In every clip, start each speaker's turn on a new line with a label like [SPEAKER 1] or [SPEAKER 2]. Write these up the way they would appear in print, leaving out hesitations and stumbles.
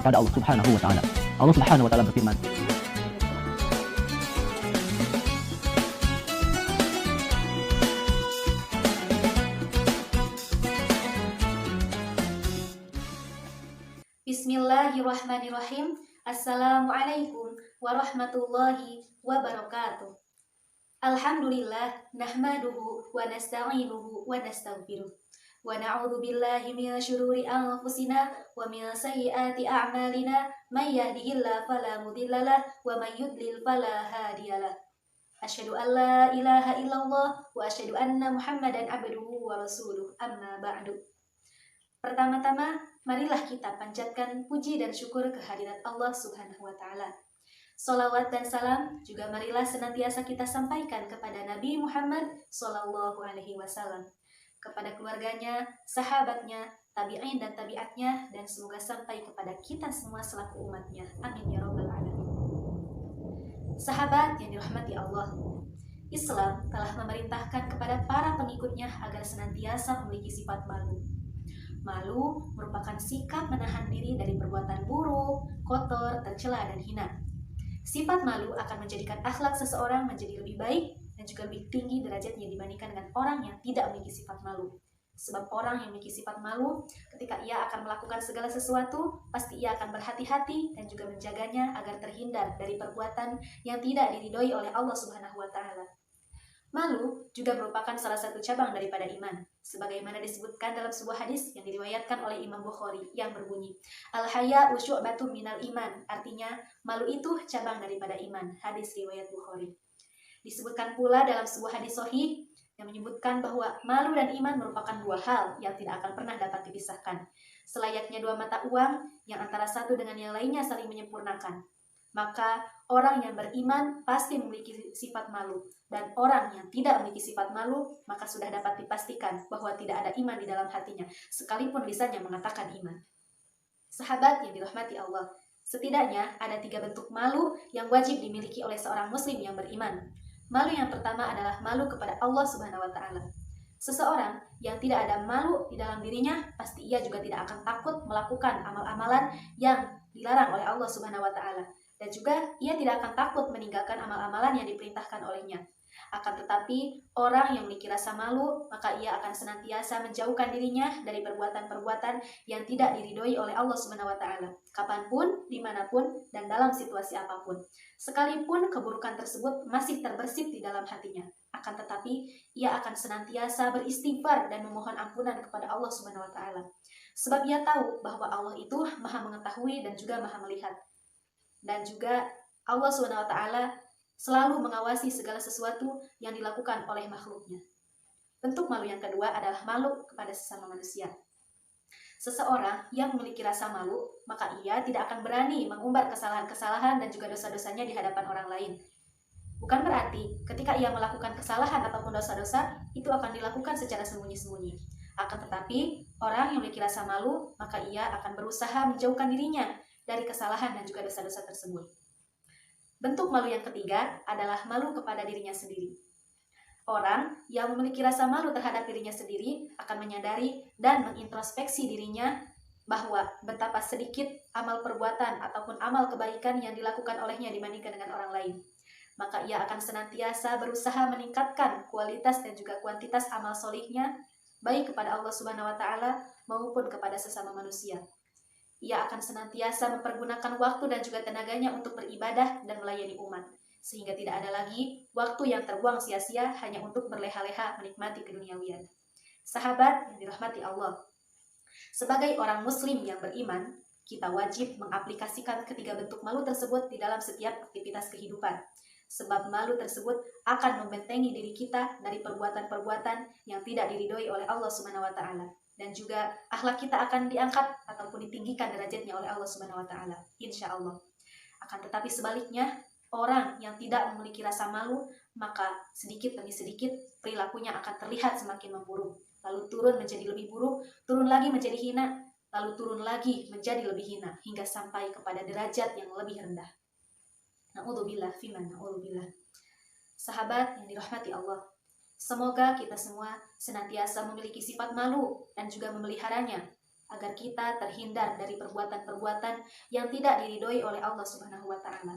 [SPEAKER 1] kepada Allah Subhanahu wa taala. Allah Subhanahu wa taala berfirman,
[SPEAKER 2] Bismillahirrahmanirrahim. Assalamualaikum warahmatullahi wabarakatuh. Alhamdulillah nahmaduhu wa nasta'inuhu wa nastaghfiruh. Wa na'udzu billahi min syururi anfusina wa min sayyiati a'malina may yahdihillahu fala mudhillalah wa may yudlil fala hadiyalah. Asyhadu an la ilaha illallah wa asyhadu anna Muhammadan abduhu wa rasuluh. Amma ba'du. Pertama-tama, marilah kita panjatkan puji dan syukur kehadirat Allah Subhanahu wa taala. Salawat dan salam juga marilah senantiasa kita sampaikan kepada Nabi Muhammad sallallahu alaihi wasallam, kepada keluarganya, sahabatnya, tabi'in dan tabi'atnya, dan semoga sampai kepada kita semua selaku umatnya. Amin ya rabbal alamin. Sahabat yang dirahmati Allah, Islam telah memerintahkan kepada para pengikutnya agar senantiasa memiliki sifat malu. Malu merupakan sikap menahan diri dari perbuatan buruk, kotor, tercela, dan hina. Sifat malu akan menjadikan akhlak seseorang menjadi lebih baik dan juga lebih tinggi derajatnya dibandingkan dengan orang yang tidak memiliki sifat malu. Sebab orang yang memiliki sifat malu, ketika ia akan melakukan segala sesuatu, pasti ia akan berhati-hati dan juga menjaganya agar terhindar dari perbuatan yang tidak diridhoi oleh Allah Subhanahu wa taala. Malu juga merupakan salah satu cabang daripada iman, sebagaimana disebutkan dalam sebuah hadis yang diriwayatkan oleh Imam Bukhari yang berbunyi, Al-haya'u syu'batun minal iman, artinya malu itu cabang daripada iman, hadis riwayat Bukhari. Disebutkan pula dalam sebuah hadis sahih yang menyebutkan bahwa malu dan iman merupakan dua hal yang tidak akan pernah dapat dipisahkan, selayaknya dua mata uang yang antara satu dengan yang lainnya saling menyempurnakan. Maka orang yang beriman pasti memiliki sifat malu, dan orang yang tidak memiliki sifat malu maka sudah dapat dipastikan bahwa tidak ada iman di dalam hatinya, sekalipun lisannya mengatakan iman. Sahabat yang dirahmati Allah, setidaknya ada 3 bentuk malu yang wajib dimiliki oleh seorang muslim yang beriman. Malu yang pertama adalah malu kepada Allah Subhanahu wa taala. Seseorang yang tidak ada malu di dalam dirinya, pasti ia juga tidak akan takut melakukan amal-amalan yang dilarang oleh Allah Subhanahu wa taala. Dan juga ia tidak akan takut meninggalkan amal-amalan yang diperintahkan olehnya. Akan tetapi, orang yang memiliki rasa malu, maka ia akan senantiasa menjauhkan dirinya dari perbuatan-perbuatan yang tidak diridhoi oleh Allah Subhanahu wa taala, kapanpun, dimanapun, dan dalam situasi apapun. Sekalipun keburukan tersebut masih terbersih di dalam hatinya, akan tetapi ia akan senantiasa beristighfar dan memohon ampunan kepada Allah Subhanahu wa taala. Sebab ia tahu bahwa Allah itu Maha mengetahui dan juga Maha melihat. Dan juga Allah SWT selalu mengawasi segala sesuatu yang dilakukan oleh makhluknya. Bentuk malu yang kedua adalah malu kepada sesama manusia. Seseorang yang memiliki rasa malu, maka ia tidak akan berani mengumbar kesalahan-kesalahan dan juga dosa-dosanya di hadapan orang lain. Bukan berarti ketika ia melakukan kesalahan ataupun dosa-dosa, itu akan dilakukan secara sembunyi-sembunyi. Akan tetapi, orang yang memiliki rasa malu, maka ia akan berusaha menjauhkan dirinya dari kesalahan dan juga dosa-dosa tersebut. Bentuk malu yang ketiga adalah malu kepada dirinya sendiri. Orang yang memiliki rasa malu terhadap dirinya sendiri akan menyadari dan mengintrospeksi dirinya bahwa betapa sedikit amal perbuatan ataupun amal kebaikan yang dilakukan olehnya dibandingkan dengan orang lain. Maka ia akan senantiasa berusaha meningkatkan kualitas dan juga kuantitas amal solihnya, baik kepada Allah Subhanahu wa taala maupun kepada sesama manusia. Ia akan senantiasa mempergunakan waktu dan juga tenaganya untuk beribadah dan melayani umat, sehingga tidak ada lagi waktu yang terbuang sia-sia hanya untuk berleha-leha menikmati keduniawian. Sahabat yang dirahmati Allah, sebagai orang muslim yang beriman, kita wajib mengaplikasikan ketiga bentuk malu tersebut di dalam setiap aktivitas kehidupan. Sebab malu tersebut akan membentengi diri kita dari perbuatan-perbuatan yang tidak diridhoi oleh Allah Subhanahu wa taala. Dan juga akhlak kita akan diangkat ataupun ditinggikan derajatnya oleh Allah Subhanahu wa taala, insya Allah. Akan tetapi sebaliknya, orang yang tidak memiliki rasa malu, maka sedikit demi sedikit perilakunya akan terlihat semakin memburuk, lalu turun menjadi lebih buruk, turun lagi menjadi hina, lalu turun lagi menjadi lebih hina, hingga sampai kepada derajat yang lebih rendah. Na'udzubillah fiman na'udzubillah. Sahabat yang dirahmati Allah, semoga kita semua senantiasa memiliki sifat malu dan juga memeliharanya, agar kita terhindar dari perbuatan-perbuatan yang tidak diridhoi oleh Allah Subhanahu wa taala.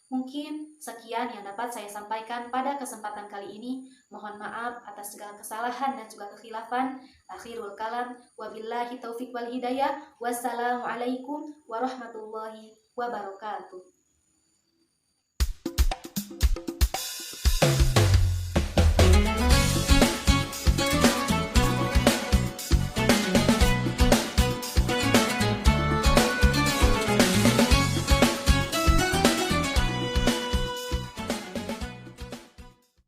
[SPEAKER 2] Mungkin sekian yang dapat saya sampaikan pada kesempatan kali ini. Mohon maaf atas segala kesalahan dan juga kekhilafan. Akhirul kalam, wabillahi taufik wal hidayah. Wassalamualaikum warahmatullahi wabarakatuh.